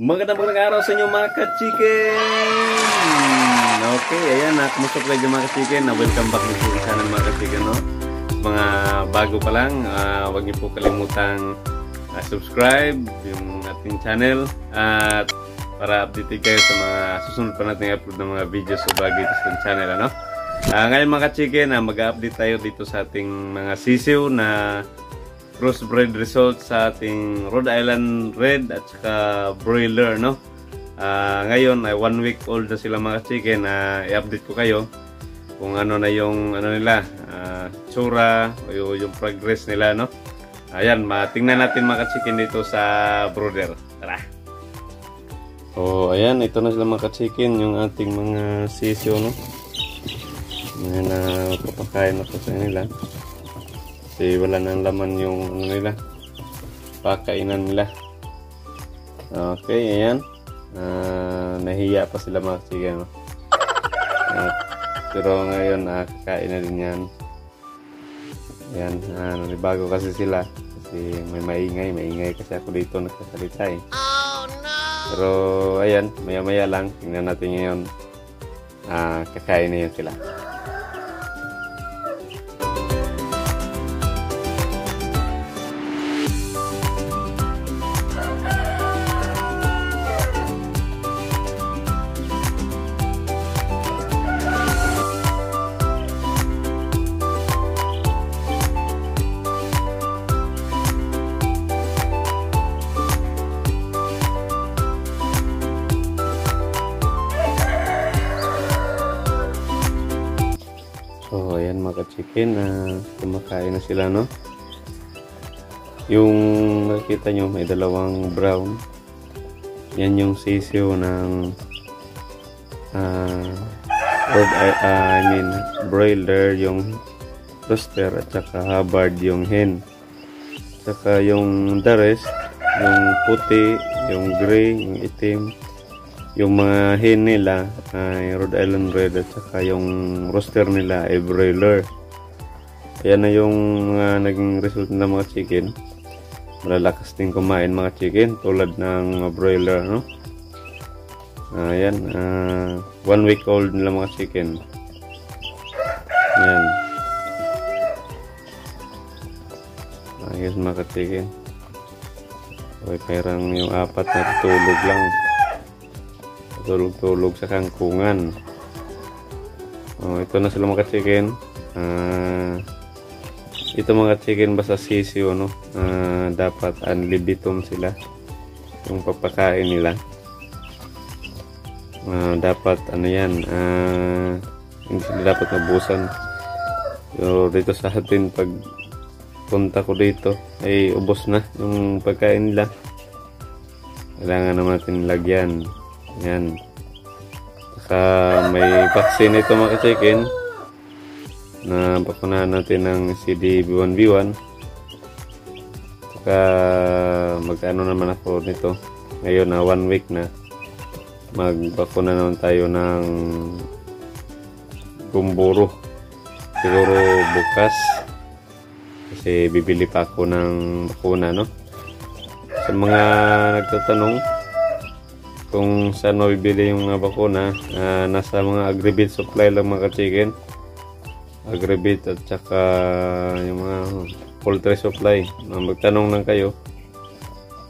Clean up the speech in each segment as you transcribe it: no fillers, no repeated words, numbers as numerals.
Magandang araw sa inyo mga ka-chicken. Okay, ayan, kumusta kayo mga ka-chicken. Welcome back dito sa channel mga ka-chicken, no? Mga bago pa lang, huwag niyo po kalimutang subscribe yung ating channel at para update kayo sa mga susunod pa nating upload ng mga videos o bago dito sa channel, ano? Ngayon mga ka-chicken, mag-update tayo dito sa ating mga sisiw na crossbred results sa ating Rhode Island Red at saka broiler, no? Ngayon ay 1 week old na sila mga chicken. I-update ko kayo kung ano na yung nila, tsura o yung progress nila, no? Ayan, tingnan natin mga chicken dito sa brooder. Tara. So, ayan, ito na sila mga chicken, yung ating mga sisyo, no? Ngayon na papakain ako sa nila. Kasi wala nang laman yung nila, pakainan nila. Okay, ayan. Nahiya pa sila mga chicken, no? Pero ngayon kakain na din yan. Ayan, bago kasi sila kasi may maingay kasi ako dito nagsasalita eh. Oh no! Pero ayan, maya maya lang, tingnan natin ngayon. Kakain na yun sila. So ayan mga chicken, kumakain na sila, no? Yung nakita nyo may dalawang brown, yan yung sisiyo ng broiler, yung rooster at saka Hubbard yung hen. Saka yung the rest, yung puti, yung gray, yung itim, yung mga hen nila ay Rhode Island Red at saka yung rooster nila ay broiler. Ayan na yung naging result ng mga chicken. Malalakas din kumain mga chicken tulad ng broiler, no? Ayan, 1 week old nila mga chicken. Ayan. Ayos mga chicken. Okay, parang yung apat na tulog lang. Tulog sa kangkungan. Ito na sila mga chicken. Ito mga chicken basta sisiyo, no? Dapat unlibitum sila yung papakain nila. Dapat ano yan, hindi sila dapat mabusan. So dito sa atin pag punta ko dito ay ubos na yung pagkain nila. Kailangan naman natin lagyan. Yan. Saka may vaccine ito mga chicken na bakunahan natin ng CD1B1. Saka mag-ano naman ako nito ngayon na 1 week na, magbakuna naman tayo ng gumboro siguro bukas kasi bibili pa ako ng bakuna, no? Sa mga nagtatanong kung saan mabibili yung mga bakuna, nasa mga Agribit supply lang mga chicken. Agribit at saka yung mga poultry supply. Magtanong lang kayo,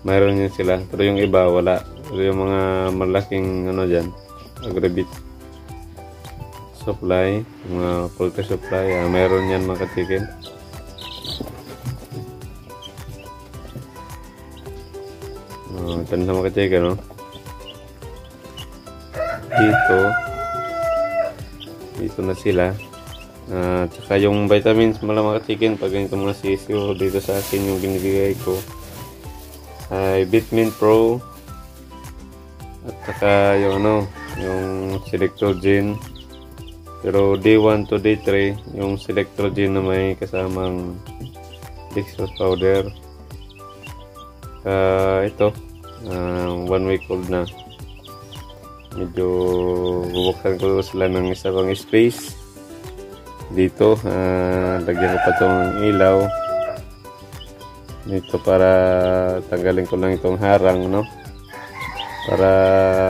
mayroon yan sila, pero yung iba wala. Pero yung mga malaking ano dyan, Agribit supply, mga poultry supply, mayroon yan mga chicken. Ito na mga chicken, no? Dito na sila. Tsaka yung vitamins mga chicken, pag ganito mga sisiyo dito sa akin yung binibigay ko ay Vitamin Pro at saka yung yung Selectrogen, pero day 1 to day 3 yung Selectrogen na may kasamang dextrose powder. Ito 1 week old na. Medyo bubuksan ko sila ng isa pang space dito. Lagyan ko pa itong ilaw dito para tanggalin ko lang itong harang, no? para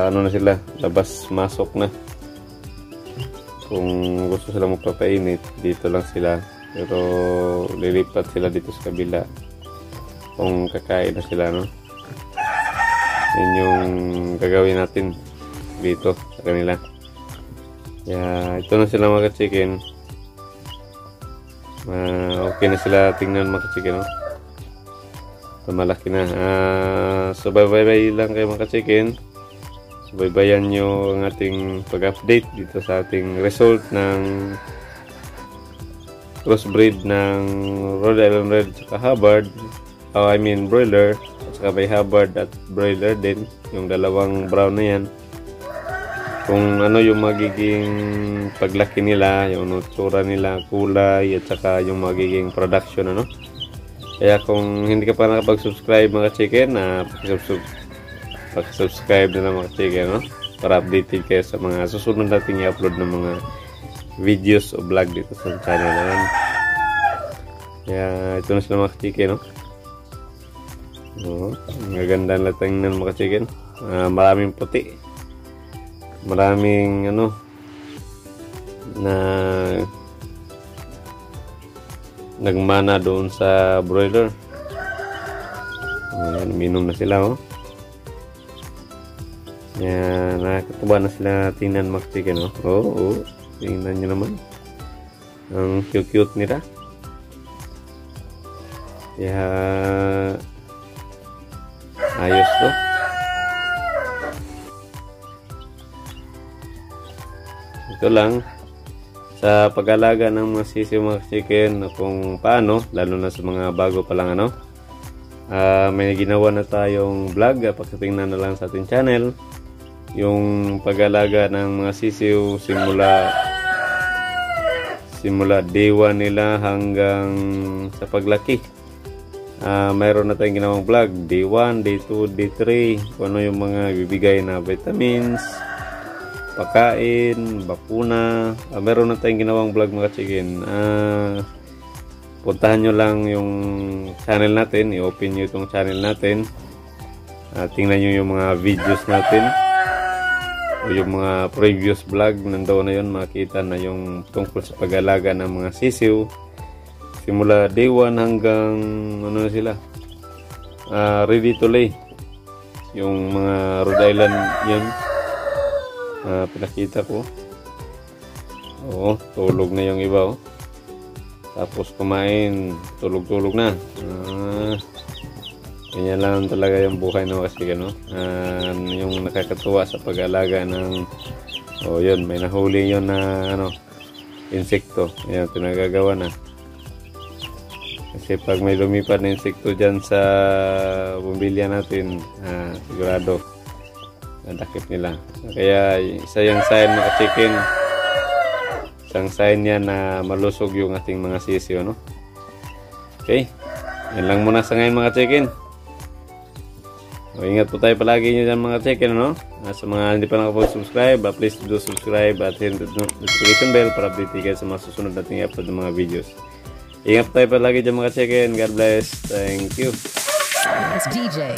ano na sila, labas masok na. Kung gusto sila magpapainit, dito lang sila, pero lilipat sila dito sa kabila kung kakain na sila, no? Yun yung gagawin natin dito sa kanila. Kaya ito na sila mga ka-chicken. Okay na sila tingnan mga ka-chicken, no? Malaki na. So bye-bye lang kayo mga ka-chicken. Subaybayan nyo ang ating pag-update dito sa ating result ng crossbreed ng Rhode Island Red at Hubbard. Broiler at saka may Hubbard at broiler din, yung dalawang brown na yan. Kung ano yung magiging paglaki nila, yung nutsura nila, kulay, at saka yung magiging production, ano. Kaya kung hindi ka pa nakapag-subscribe mga chicken, pag-subscribe na mga chicken, no? Para updated kayo sa mga susunod nating i-upload ng mga videos o vlog dito sa channel naman. Kaya ito na sila mga chicken, no? Ang gaganda na tingnan mga chicken. Maraming puti. Maraming ano na nagmana doon sa broiler. Ayan, minum na sila, oh. Yan, nakakatuwa na sila tingnan mga chicken, no? Oo, tingnan nyo naman. Ang cute nila. Kaya ayos to. Ito lang sa pag-alaga ng mga sisiw mga chicken, kung paano, lalo na sa mga bago pa lang, ano. May ginawa na tayong vlog, pagkatingnan na lang sa ating channel. Yung pag-alaga ng mga sisiw simula day 1 nila hanggang sa paglaki. Mayroon na tayong ginawang vlog, day 1, day 2, day 3, kung ano yung mga bibigay na vitamins, pagkain, bakuna. Mayroon na tayong ginawang vlog mga chicken. Puntahan nyo lang yung channel natin, i-open nyo itong channel natin, tingnan nyo yung mga videos natin o yung mga previous vlog. Nandoon na yun, makita na yung tungkol sa pag-alaga ng mga sisiw simula day 1 hanggang ano na sila, ready to lay. Yung mga Rhode Island yun, pinakita ko. Oo, tulog na yung iba, oh. Tapos kumain, tulog-tulog na. Ganyan lang talaga yung buhay na kasi, no? Yung nakakatuwa sa pag-alaga ng yun, may nahuli yun na ano, insekto. Ayan, pinagagawa na. Kasi pag may lumipad na insekto dyan sa bumbilya natin, sigurado nadakip nila. Kaya isa yung sign mga chicken, isang sign yan na malusog yung ating mga sisiw, no? Okay, yan lang muna sa ngayon mga chicken. Ingat po tayo palagi nyo dyan mga chicken, no? Sa mga hindi pa nakapag-subscribe, please do subscribe at hit the notification bell para update kayo sa mga susunod nating upload ng mga videos. Ingat po tayo palagi dyan mga chicken. God bless. Thank you. It's DJ.